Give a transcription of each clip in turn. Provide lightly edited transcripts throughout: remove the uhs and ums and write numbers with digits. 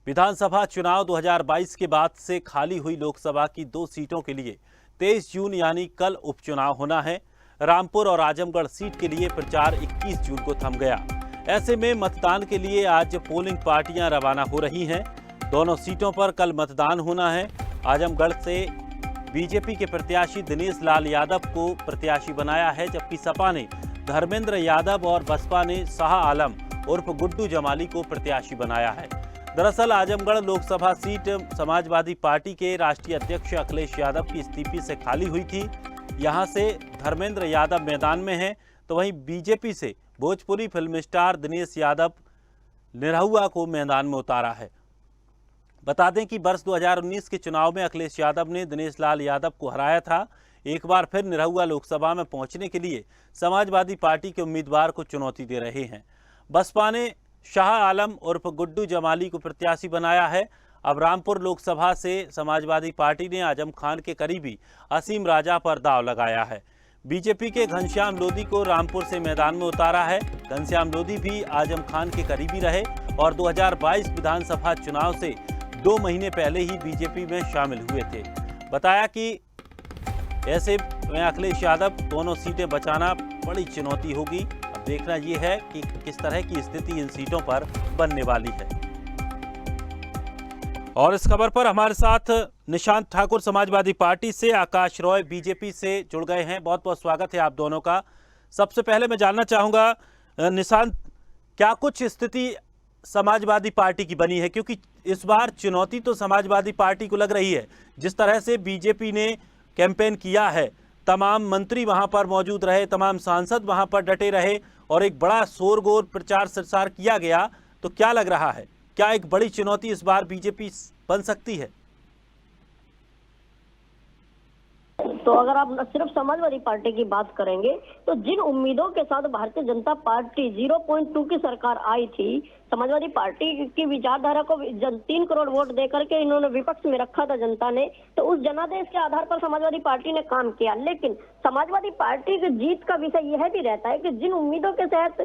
विधानसभा चुनाव 2022 के बाद से खाली हुई लोकसभा की 2 सीटों के लिए 23 जून यानी कल उपचुनाव होना है। रामपुर और आजमगढ़ सीट के लिए प्रचार 21 जून को थम गया। ऐसे में मतदान के लिए आज पोलिंग पार्टियां रवाना हो रही हैं। दोनों सीटों पर कल मतदान होना है। आजमगढ़ से बीजेपी के प्रत्याशी दिनेश लाल यादव को प्रत्याशी बनाया है, जबकि सपा ने धर्मेंद्र यादव और बसपा ने शाह आलम उर्फ गुड्डू जमाली को प्रत्याशी बनाया है। दरअसल आजमगढ़ लोकसभा सीट समाजवादी पार्टी के राष्ट्रीय अध्यक्ष अखिलेश यादव की इस्तीफे से खाली हुई थी। यहां से धर्मेंद्र यादव मैदान में हैं, तो वहीं बीजेपी से भोजपुरी फिल्म स्टार दिनेश यादव निरहुआ को मैदान में उतारा है। बता दें कि वर्ष 2019 के चुनाव में अखिलेश यादव ने दिनेश लाल यादव को हराया था। एक बार फिर निरहुआ लोकसभा में पहुंचने के लिए समाजवादी पार्टी के उम्मीदवार को चुनौती दे रहे हैं। बसपा ने शाह आलम उर्फ गुड्डू जमाली को प्रत्याशी बनाया है। अब रामपुर लोकसभा से समाजवादी पार्टी ने आजम खान के करीबी असीम राजा पर दांव लगाया है। बीजेपी के घनश्याम लोधी को रामपुर से मैदान में उतारा है। घनश्याम लोधी भी आजम खान के करीबी रहे और 2022 विधानसभा चुनाव से 2 महीने पहले ही बीजेपी में शामिल हुए थे। बताया कि ऐसे में अखिलेश यादव दोनों सीटें बचाना बड़ी चुनौती होगी। अब देखना यह है कि किस तरह की स्थिति इन सीटों पर बनने वाली है। और इस खबर पर हमारे साथ निशांत ठाकुर समाजवादी पार्टी से, आकाश रॉय बीजेपी से जुड़ गए हैं। बहुत बहुत स्वागत है आप दोनों का। सबसे पहले मैं जानना चाहूंगा निशांत, क्या कुछ स्थिति समाजवादी पार्टी की बनी है, क्योंकि इस बार चुनौती तो समाजवादी पार्टी को लग रही है। जिस तरह से बीजेपी ने कैंपेन किया है, तमाम मंत्री वहां पर मौजूद रहे, तमाम सांसद वहां पर डटे रहे और एक बड़ा शोरगोर प्रचार प्रसार किया गया, तो क्या लग रहा है, क्या एक बड़ी चुनौती इस बार बीजेपी बन सकती है? तो अगर आप सिर्फ समाजवादी पार्टी की बात करेंगे तो जिन उम्मीदों के साथ भारतीय जनता पार्टी 0.2 की सरकार आई थी, समाजवादी पार्टी की विचारधारा को 3 करोड़ वोट देकर के इन्होंने विपक्ष में रखा था जनता ने, तो उस जनादेश के आधार पर समाजवादी पार्टी ने काम किया। लेकिन समाजवादी पार्टी की जीत का विषय यह भी रहता है कि जिन उम्मीदों के तहत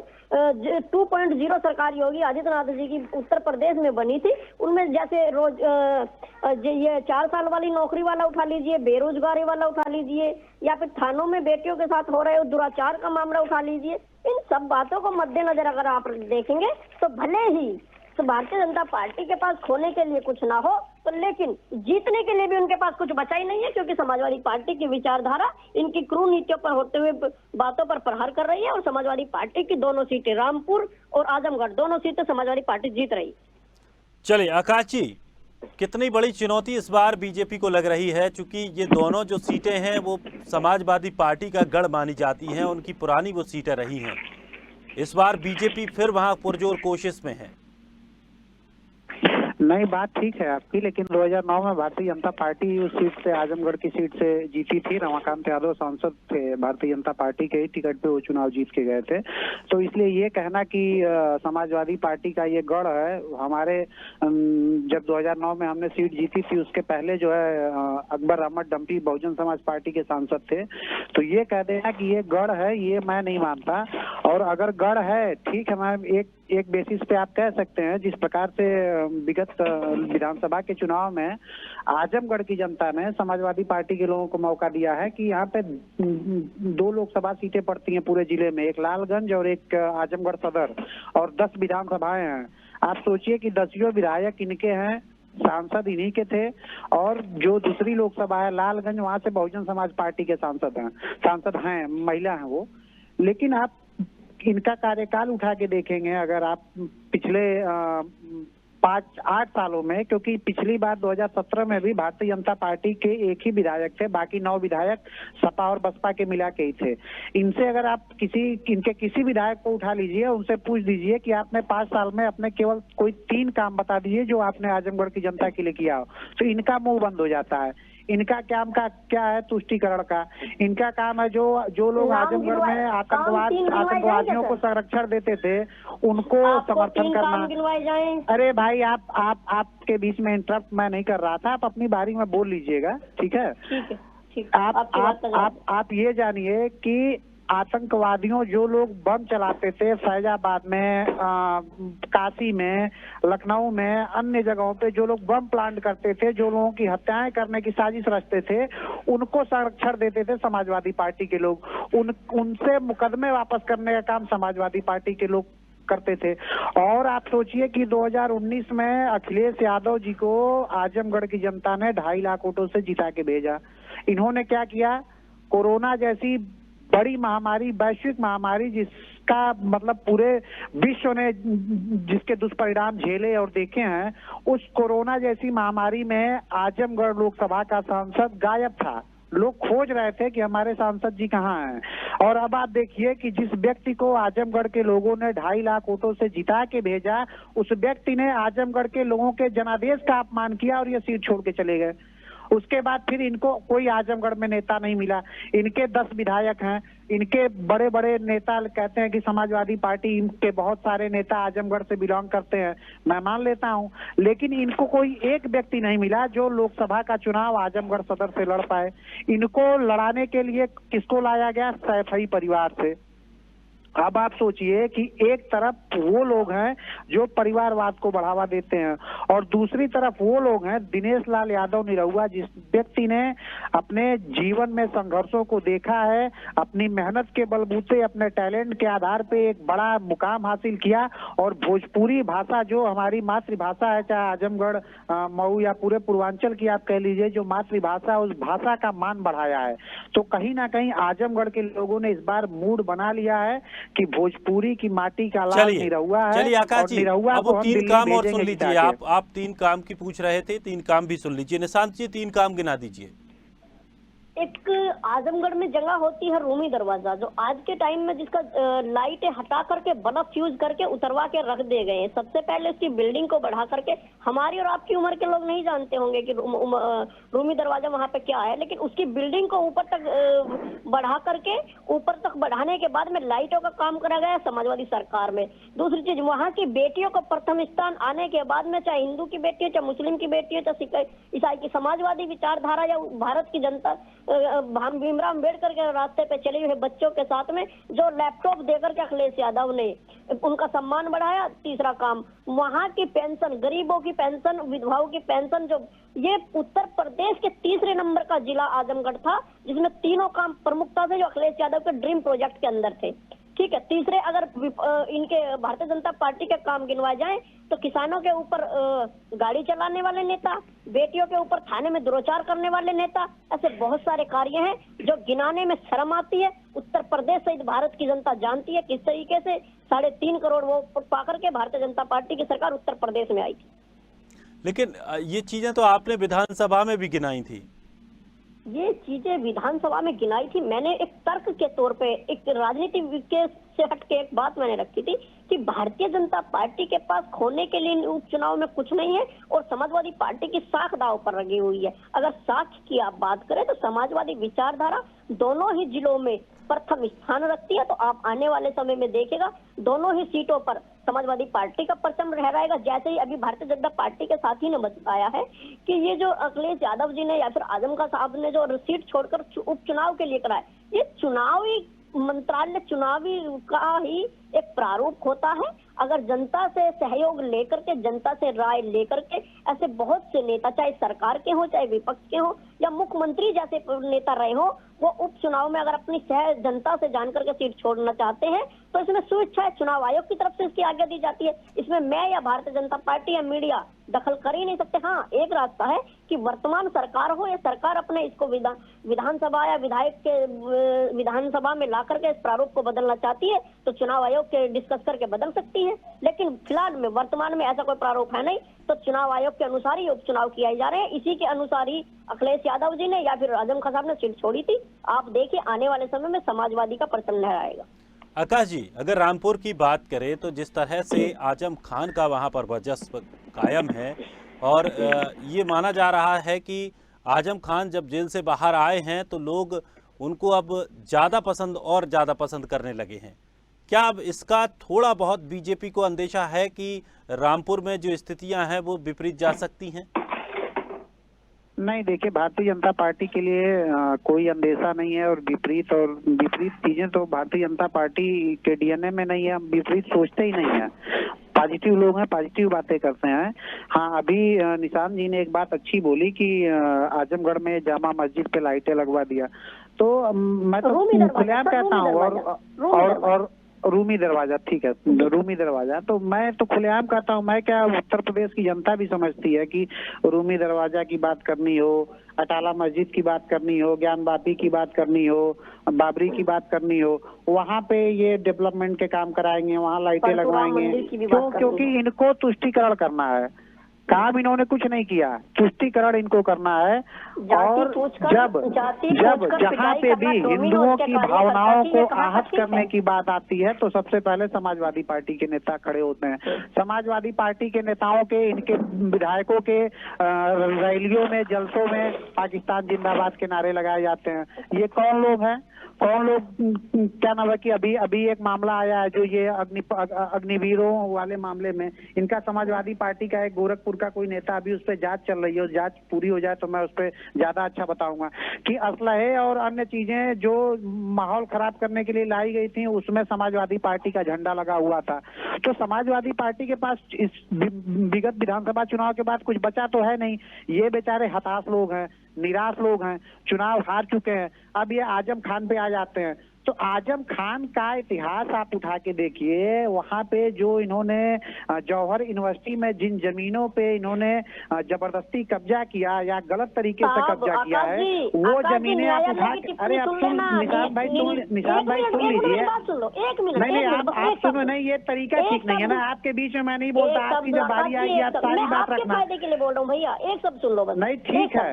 2.0 सरकार योगी आदित्यनाथ जी की उत्तर प्रदेश में बनी थी, उनमें जैसे रोज ये 4 साल वाली नौकरी वाला उठा लीजिए, बेरोजगारी वाला उठा लीजिए, या फिर थानों में बेटियों के साथ हो रहे दुराचार का मामला उठा लीजिए। इन सब बातों को मद्देनजर अगर आप देखेंगे तो भले ही तो भारतीय जनता पार्टी के पास खोने के लिए कुछ ना हो, तो लेकिन जीतने के लिए भी उनके पास कुछ बचा ही नहीं है, क्योंकि समाजवादी पार्टी की विचारधारा इनकी क्रूर नीतियों पर होते हुए बातों पर प्रहार कर रही है और समाजवादी पार्टी की दोनों सीटें, रामपुर और आजमगढ़, दोनों सीटें समाजवादी पार्टी जीत रही। चलिए आकाश जी, कितनी बड़ी चुनौती इस बार बीजेपी को लग रही है, क्योंकि ये दोनों जो सीटें हैं वो समाजवादी पार्टी का गढ़ मानी जाती हैं, उनकी पुरानी वो सीटें रही हैं। इस बार बीजेपी फिर वहां पुरजोर कोशिश में है। नहीं, बात ठीक है आपकी, लेकिन 2009 में भारतीय जनता पार्टी उस सीट से, आजमगढ़ की सीट से जीती थी। रमाकांत यादव सांसद थे, भारतीय जनता पार्टी के ही टिकट पे वो चुनाव जीत के गए थे। तो इसलिए ये कहना कि समाजवादी पार्टी का ये गढ़ है, हमारे जब 2009 में हमने सीट जीती थी उसके पहले जो है अकबर अहमद डंपी बहुजन समाज पार्टी के सांसद थे। तो ये कह देना कि ये गढ़ है, ये मैं नहीं मानता। और अगर गढ़ है, ठीक है, मैं एक बेसिस पे आप कह सकते हैं, जिस प्रकार से विगत विधानसभा के चुनाव में आजमगढ़ की जनता ने समाजवादी पार्टी के लोगों को मौका दिया है कि यहाँ पे 2 लोकसभा सीटें पड़ती हैं पूरे जिले में, एक लालगंज और एक आजमगढ़ सदर, और 10 विधानसभाएं हैं। आप सोचिए कि 10 विधायक इनके हैं, सांसद इन्हीं के थे, और जो दूसरी लोकसभा है लालगंज, वहां से बहुजन समाज पार्टी के सांसद हैं, महिला हैं वो। लेकिन आप इनका कार्यकाल उठा के देखेंगे, अगर आप पिछले 5-8 सालों में, क्योंकि पिछली बार 2017 में भी भारतीय जनता पार्टी के एक ही विधायक थे, बाकी 9 विधायक सपा और बसपा के मिला के ही थे। इनसे अगर आप इनके किसी विधायक को उठा लीजिए, उनसे पूछ दीजिए कि आपने 5 साल में अपने केवल कोई 3 काम बता दीजिए जो आपने आजमगढ़ की जनता के लिए किया हो, तो इनका मुंह बंद हो जाता है। इनका काम का क्या है, तुष्टीकरण का। इनका काम है जो लोग आजमगढ़ में आतंकवादियों को संरक्षण देते थे उनको समर्थन करना। अरे भाई, आपके बीच में इंटरप्ट मैं नहीं कर रहा था, आप अपनी बारी में बोल लीजिएगा, ठीक है? ठीक है। आप ये जानिए कि आतंकवादियों जो लोग बम चलाते थे फैजाबाद में, काशी में, लखनऊ में, अन्य जगहों पे जो लोग बम प्लांट करते थे, जो लोगों की हत्याएं करने की साजिश रचते थे, उनको संरक्षण देते थे समाजवादी पार्टी के लोग। उनसे मुकदमे वापस करने का काम समाजवादी पार्टी के लोग करते थे। और आप सोचिए कि 2019 में अखिलेश यादव जी को आजमगढ़ की जनता ने 2.5 लाख वोटों से जिता के भेजा। इन्होंने क्या किया? कोरोना जैसी बड़ी महामारी, वैश्विक महामारी, जिसका मतलब पूरे विश्व ने जिसके दुष्परिणाम झेले और देखे हैं, उस कोरोना जैसी महामारी में आजमगढ़ लोकसभा का सांसद गायब था। लोग खोज रहे थे कि हमारे सांसद जी कहाँ हैं। और अब आप देखिए कि जिस व्यक्ति को आजमगढ़ के लोगों ने 2.5 लाख वोटों से जिता के भेजा, उस व्यक्ति ने आजमगढ़ के लोगों के जनादेश का अपमान किया और ये सीट छोड़ के चले गए। उसके बाद फिर इनको कोई आजमगढ़ में नेता नहीं मिला। इनके 10 विधायक हैं, इनके बड़े बड़े नेता कहते हैं कि समाजवादी पार्टी के बहुत सारे नेता आजमगढ़ से बिलोंग करते हैं, मैं मान लेता हूं, लेकिन इनको कोई एक व्यक्ति नहीं मिला जो लोकसभा का चुनाव आजमगढ़ सदर से लड़ पाए। इनको लड़ाने के लिए किसको लाया गया? सैफई परिवार से। अब आप सोचिए कि एक तरफ वो लोग हैं जो परिवारवाद को बढ़ावा देते हैं और दूसरी तरफ वो लोग हैं दिनेश लाल यादव निरहुआ, जिस व्यक्ति ने अपने जीवन में संघर्षों को देखा है, अपनी मेहनत के बलबूते, अपने टैलेंट के आधार पे एक बड़ा मुकाम हासिल किया और भोजपुरी भाषा जो हमारी मातृभाषा है, चाहे आजमगढ़, मऊ या पूरे पूर्वांचल की आप कह लीजिए, जो मातृभाषा, उस भाषा का मान बढ़ाया है। तो कहीं ना कहीं आजमगढ़ के लोगों ने इस बार मूड बना लिया है कि भोजपुरी की माटी का लाल निरहुआ है। चलिए आकाश जी, अब 3 काम और सुन लीजिए। आप 3 काम की पूछ रहे थे, 3 काम भी सुन लीजिए। निशांत जी 3 काम गिना दीजिए। एक आजमगढ़ में जगह होती है रूमी दरवाजा, जो आज के टाइम में जिसका लाइटें हटा करके बल्ब फ्यूज करके उतरवा के रख दे गए हैं। सबसे पहले उसकी बिल्डिंग को बढ़ा करके, हमारी और आपकी उम्र के लोग नहीं जानते होंगे कि रूमी दरवाजा वहां पे क्या है, लेकिन उसकी बिल्डिंग को ऊपर तक बढ़ा करके, ऊपर तक बढ़ाने के बाद में लाइटों का काम करा गया समाजवादी सरकार में। दूसरी चीज, वहां की बेटियों को प्रथम स्थान आने के बाद में, चाहे हिंदू की बेटी हो, चाहे मुस्लिम की बेटी हो, चाहे ईसाई की, समाजवादी विचारधारा या भारत की जनता भीमराव अम्बेडकर के रास्ते पे चले हुए बच्चों के साथ में जो लैपटॉप देकर के अखिलेश यादव ने उनका सम्मान बढ़ाया। तीसरा काम, वहां की पेंशन, गरीबों की पेंशन, विधवाओं की पेंशन, जो ये उत्तर प्रदेश के 3रे नंबर का जिला आजमगढ़ था, जिसमें तीनों काम प्रमुखता से जो अखिलेश यादव के ड्रीम प्रोजेक्ट के अंदर थे। ठीक है, तीसरे अगर इनके भारतीय जनता पार्टी के काम गिनवाए जाएं तो किसानों के ऊपर गाड़ी चलाने वाले नेता, बेटियों के ऊपर थाने में दुराचार करने वाले नेता, ऐसे बहुत सारे कार्य हैं जो गिनाने में शर्म आती है। उत्तर प्रदेश सहित भारत की जनता जानती है किस तरीके से 3.5 करोड़ वोट पाकर के भारतीय जनता पार्टी की सरकार उत्तर प्रदेश में आई थी। लेकिन ये चीजें तो आपने विधानसभा में भी गिनाई थी। ये चीजें विधानसभा में गिनाई थी, मैंने एक तर्क के तौर पे, एक राजनीति के से हट के एक बात मैंने रखी थी कि भारतीय जनता पार्टी के पास खोने के लिए उपचुनाव में कुछ नहीं है और समाजवादी पार्टी की साख दांव पर लगी हुई है। अगर साख की आप बात करें तो समाजवादी विचारधारा दोनों ही जिलों में प्रथम स्थान रखती है। तो आप आने वाले समय में देखेगा दोनों ही सीटों पर समाजवादी पार्टी का परचम लहराएगा। जैसे ही अभी भारतीय जनता पार्टी के साथी ने बताया है कि ये जो अखिलेश यादव जी ने या फिर आजम खान साहब ने जो सीट छोड़कर उपचुनाव के लिए कराए, ये चुनावी मंत्रालय, चुनावी का ही एक प्रारूप होता है। अगर जनता से सहयोग लेकर के, जनता से राय लेकर के, ऐसे बहुत से नेता, चाहे सरकार के हो, चाहे विपक्ष के हो, या मुख्यमंत्री जैसे नेता रहे हो, वो उपचुनाव में अगर अपनी जनता से जानकर के सीट छोड़ना चाहते हैं तो इसमें स्वेच्छा चुनाव आयोग की तरफ से इसकी आज्ञा दी जाती है। इसमें मैं या भारतीय जनता पार्टी या मीडिया दखल कर ही नहीं सकते। हाँ, एक रास्ता है कि वर्तमान सरकार हो या सरकार अपने इसको विधानसभा या विधायक के विधानसभा में ला करके इस प्रारूप को बदलना चाहती है तो चुनाव आयोग के डिस्कस करके बदल सकती है। लेकिन फिलहाल में वर्तमान में ऐसा कोई प्रारूप है नहीं, तो चुनाव आयोग के अनुसार ही उपचुनाव किए जा रहे हैं। इसी के अनुसार ही अखिलेश यादव जी ने या फिर आजम खान साहब ने सीट छोड़ी थी। आप देखिए आने वाले समय में समाजवादी का परचम लहराएगा। आकाश जी, अगर रामपुर की बात करें तो जिस तरह से आजम खान का वहां पर वर्चस्व कायम है और ये माना जा रहा है कि आजम खान जब जेल से बाहर आए हैं तो लोग उनको अब ज़्यादा पसंद करने लगे हैं। क्या अब इसका थोड़ा बहुत बीजेपी को अंदेशा है कि रामपुर में जो स्थितियां हैं वो विपरीत जा सकती हैं? नहीं, देखिए, भारतीय जनता पार्टी के लिए कोई अंदेशा नहीं है, और विपरीत चीजें तो भारतीय जनता पार्टी के डीएनए में नहीं है। हम विपरीत सोचते ही नहीं है, पॉजिटिव लोग हैं, पॉजिटिव बातें करते हैं। हाँ, अभी निशांत जी ने एक बात अच्छी बोली कि आजमगढ़ में जामा मस्जिद पे लाइटें लगवा दिया, तो मैं तो खुलेआम कहता हूँ, और रूमी दरवाजा, ठीक है, रूमी दरवाजा, तो मैं तो खुलेआम कहता हूँ। मैं क्या, उत्तर प्रदेश की जनता भी समझती है कि रूमी दरवाजा की बात करनी हो, अटाला मस्जिद की बात करनी हो, ज्ञान वापी की बात करनी हो, बाबरी की बात करनी हो, वहाँ पे ये डेवलपमेंट के काम कराएंगे, वहाँ लाइटें लगवाएंगे, क्योंकि इनको तुष्टीकरण करना है। काम इन्होंने कुछ नहीं किया, तुष्टीकरण इनको करना है। और जब जहाँ पे भी हिंदुओं की भावनाओं को आहत करने की बात आती है, तो सबसे पहले समाजवादी पार्टी के नेता खड़े होते हैं। समाजवादी पार्टी के नेताओं के, इनके विधायकों के रैलियों में, जलसों में पाकिस्तान जिंदाबाद के नारे लगाए जाते हैं। ये कौन लोग हैं? कौन लोग? क्या नाम है कि अभी एक मामला आया है, जो ये अग्निवीरों वाले मामले में, इनका समाजवादी पार्टी का एक गोरखपुर का कोई नेता, अभी उस पर जांच चल रही है, जांच पूरी हो जाए तो मैं उस पर ज्यादा अच्छा बताऊंगा कि असलहे और अन्य चीजें जो माहौल खराब करने के लिए लाई गई थी, उसमें समाजवादी पार्टी का झंडा लगा हुआ था। तो समाजवादी पार्टी के पास इस विगत विधानसभा चुनाव के बाद कुछ बचा तो है नहीं। ये बेचारे हताश लोग हैं, निराश लोग हैं, चुनाव हार चुके हैं। अब ये आजम खान पे आ जाते हैं, तो आजम खान का इतिहास आप उठा के देखिए। वहाँ पे जो इन्होंने जौहर यूनिवर्सिटी में जिन जमीनों पे इन्होंने जबरदस्ती कब्जा किया या गलत तरीके से कब्जा किया है, वो जमीनें आप उठा के, अरे अब निशांत भाई सुन लीजिए। नहीं, आप सुनो, नहीं, ये तरीका ठीक नहीं है ना, आपके बीच में मैं नहीं बोलता, आपकी जब बारी आएगी आप सारी बात रखना। फायदे के लिए बोल रहा हूँ भैया, एक शब्द सुन लो बस। नहीं, ठीक है,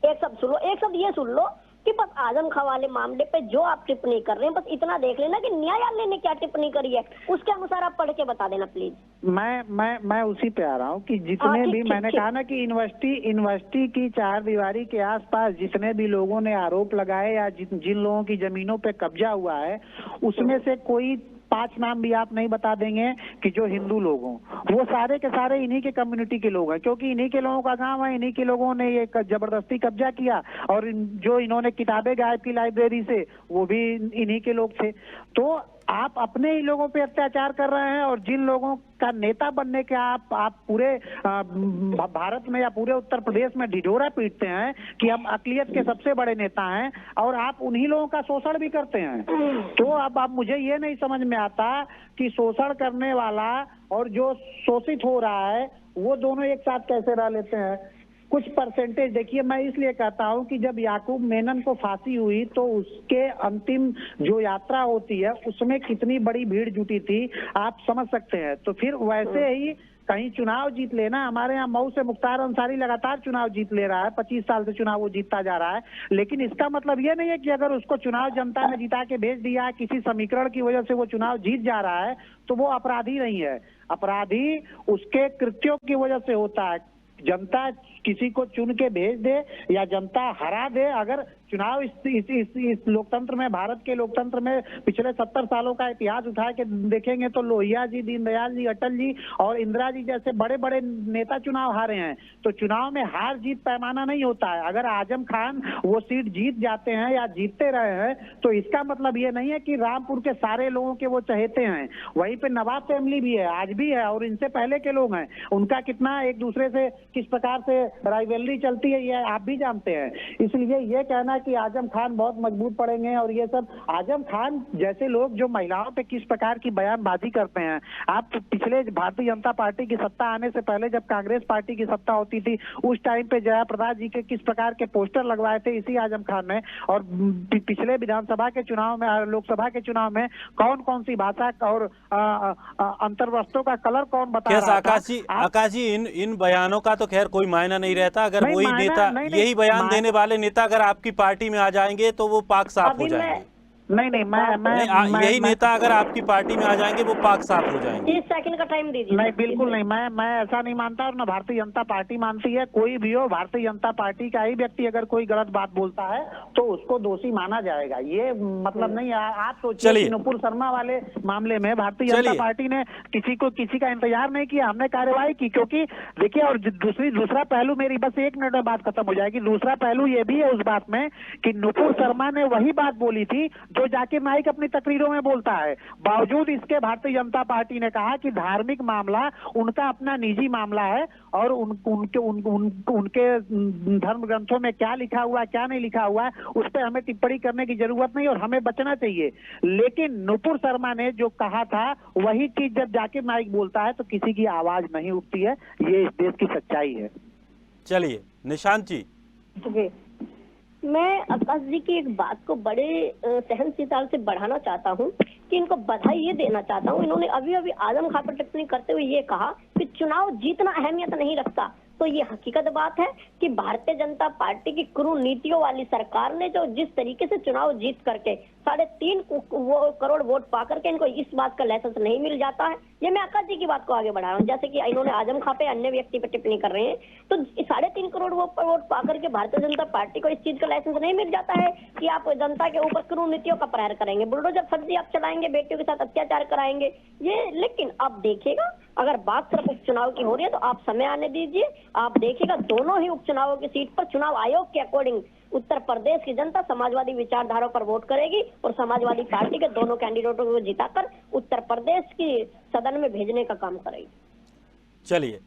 एक शब्द सुन लो, एक शब्द ये सुन लो कि बस आजम खान वाले मामले पे जो आप टिप्पणी कर रहे हैं, बस इतना देख लेना कि न्यायालय ने क्या टिप्पणी करी है, उसके अनुसार आप पढ़ के बता देना प्लीज। मैं उसी पे आ रहा हूँ कि जितने भी मैंने कहा ना कि यूनिवर्सिटी की चार दीवारी के आसपास जितने भी लोगों ने आरोप लगाए या जिन लोगों की जमीनों पे कब्जा हुआ है, उसमें से कोई 5 नाम भी आप नहीं बता देंगे कि जो हिंदू लोग हों। वो सारे के सारे इन्हीं के कम्युनिटी के लोग हैं, क्योंकि इन्हीं के लोगों का गांव है, इन्हीं के लोगों ने ये जबरदस्ती कब्जा किया, और जो इन्होंने किताबें गायब की लाइब्रेरी से, वो भी इन्हीं के लोग थे। तो आप अपने ही लोगों पे अत्याचार कर रहे हैं, और जिन लोगों का नेता बनने के आप पूरे भारत में या पूरे उत्तर प्रदेश में ढिढोरा पीटते हैं कि हम अकलियत के सबसे बड़े नेता हैं, और आप उन्हीं लोगों का शोषण भी करते हैं। तो अब मुझे ये नहीं समझ में आता कि शोषण करने वाला और जो शोषित हो रहा है, वो दोनों एक साथ कैसे रह लेते हैं। कुछ परसेंटेज देखिए, मैं इसलिए कहता हूं कि जब याकूब मेनन को फांसी हुई, तो उसके अंतिम जो यात्रा होती है, उसमें कितनी बड़ी भीड़ जुटी थी, आप समझ सकते हैं। तो फिर वैसे ही कहीं चुनाव जीत लेना, हमारे यहाँ मऊ से मुख्तार अंसारी लगातार चुनाव जीत ले रहा है, 25 साल से चुनाव वो जीतता जा रहा है, लेकिन इसका मतलब ये नहीं है कि अगर उसको चुनाव जनता ने जिता के भेज दिया है, किसी समीकरण की वजह से वो चुनाव जीत जा रहा है, तो वो अपराधी नहीं है। अपराधी उसके कृत्यों की वजह से होता है। जनता किसी को चुन के भेज दे या जनता हरा दे, अगर चुनाव इस लोकतंत्र में, भारत के लोकतंत्र में पिछले 70 सालों का इतिहास उठा के देखेंगे तो लोहिया जी, दीनदयाल जी, अटल जी और इंदिरा जी जैसे बड़े बड़े नेता चुनाव हारे हैं। तो चुनाव में हार जीत पैमाना नहीं होता है। अगर आजम खान वो सीट जीत जाते हैं या जीतते रहे हैं, तो इसका मतलब ये नहीं है कि रामपुर के सारे लोगों के वो चहेते हैं। वहीं पे नवाब फैमिली भी है, आज भी है, और इनसे पहले के लोग हैं, उनका कितना एक दूसरे से किस प्रकार से राइवलरी चलती है, ये आप भी जानते हैं। इसलिए ये कहना कि आजम खान बहुत मजबूत पड़ेंगे और ये सब, आजम खान जैसे लोग जो महिलाओं पे किस प्रकार की बयानबाजी करते हैं, आप पिछले भारतीय जनता पार्टी की सत्ता आने से पहले जब कांग्रेस पार्टी की सत्ता होती थी, उस टाइम पे जयाप्रदा जी के किस प्रकार के पोस्टर लगवाए थे इसी आजम खान ने, और पिछले विधानसभा के चुनाव में, लोकसभा के चुनाव में कौन कौन सी भाषा और अंतर्वस्त्रों का कलर कौन बता रहा था। आकाश जी, इन बयानों का तो खैर कोई मायना नहीं रहता। अगर वही नेता, यही बयान देने वाले नेता अगर आपकी पार्टी में आ जाएंगे तो वो पाक साफ हो जाएंगे। नहीं नहीं यही नेता अगर आपकी पार्टी में आ जाएंगे वो पाक साफ हो जाएंगे। 30 सेकंड का टाइम दीजिए। नहीं बिल्कुल नहीं, मैं ऐसा नहीं मानता और ना भारतीय जनता पार्टी मानती है। कोई भी हो, भारतीय जनता पार्टी का ही व्यक्ति अगर कोई गलत बात बोलता है तो उसको दोषी माना जाएगा। ये मतलब नहीं आप सोचिए नुपुर शर्मा वाले मामले में भारतीय जनता पार्टी ने किसी का इंतजार नहीं किया, हमने कार्रवाई की। क्योंकि देखिए, और दूसरा पहलू, मेरी बस 1 मिनट में बात खत्म हो जाएगी। दूसरा पहलू ये भी है उस बात में कि नुपुर शर्मा ने वही बात बोली थी जो जाकिर नाइक अपनी तकरीरों में बोलता है। बावजूद इसके भारतीय जनता पार्टी ने कहा कि धार्मिक मामला उनका अपना निजी मामला है और उनके धर्म ग्रंथों में क्या लिखा हुआ है क्या नहीं लिखा हुआ है उस पर हमें टिप्पणी करने की जरूरत नहीं और हमें बचना चाहिए। लेकिन नुपुर शर्मा ने जो कहा था वही चीज जब जाकिर नाइक बोलता है तो किसी की आवाज नहीं उठती है। ये इस देश की सच्चाई है। चलिए निशांत जी। मैं आकाश जी की एक बात को बड़े सहनशीलता से बढ़ाना चाहता हूं कि इनको बधाई ये देना चाहता हूं। इन्होंने अभी आजम खान पर टिप्पणी करते हुए ये कहा कि चुनाव जीतना अहमियत नहीं रखता। तो ये हकीकत बात है कि भारतीय जनता पार्टी की क्रूर नीतियों वाली सरकार ने जो जिस तरीके से चुनाव जीत करके 3.5 करोड़ वोट पा करके इनको इस बात का लाइसेंस नहीं मिल जाता है। ये मैं आकाश जी की बात को आगे बढ़ा रहा हूँ। जैसे कि इन्होंने आजम खां पे अन्य व्यक्ति पे टिप्पणी कर रहे हैं, तो 3.5 करोड़ वोट पा करके भारतीय जनता पार्टी को इस चीज का लाइसेंस नहीं मिल जाता है कि आप जनता के ऊपर क्रूर नीतियों का प्रहार करेंगे, बुलडोजर फर्जी आप चलाएंगे, बेटियों के साथ अत्याचार कराएंगे। ये लेकिन आप देखिएगा, अगर बात सिर्फ उपचुनाव की हो रही है तो आप समय आने दीजिए, आप देखिएगा दोनों ही उपचुनावों की सीट पर चुनाव आयोग के अकॉर्डिंग उत्तर प्रदेश की जनता समाजवादी विचारधारा पर वोट करेगी और समाजवादी पार्टी के दोनों कैंडिडेटों को जिताकर उत्तर प्रदेश की सदन में भेजने का काम करेगी। चलिए,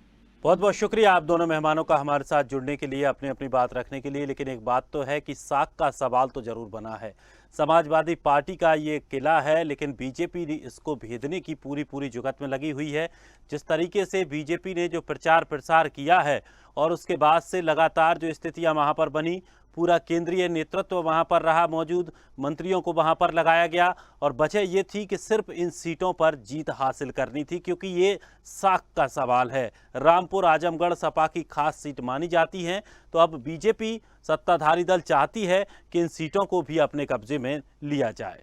बहुत बहुत शुक्रिया आप दोनों मेहमानों का हमारे साथ जुड़ने के लिए, अपनी बात रखने के लिए। लेकिन एक बात तो है कि साख का सवाल तो जरूर बना है। समाजवादी पार्टी का ये किला है, लेकिन बीजेपी इसको भेदने की पूरी जुगत में लगी हुई है। जिस तरीके से बीजेपी ने जो प्रचार प्रसार किया है और उसके बाद से लगातार जो स्थितियां वहां पर बनी, पूरा केंद्रीय नेतृत्व वहां पर रहा मौजूद, मंत्रियों को वहां पर लगाया गया और वजह ये थी कि सिर्फ इन सीटों पर जीत हासिल करनी थी, क्योंकि ये साख का सवाल है। रामपुर आजमगढ़ सपा की खास सीट मानी जाती हैं, तो अब बीजेपी सत्ताधारी दल चाहती है कि इन सीटों को भी अपने कब्जे में लिया जाए।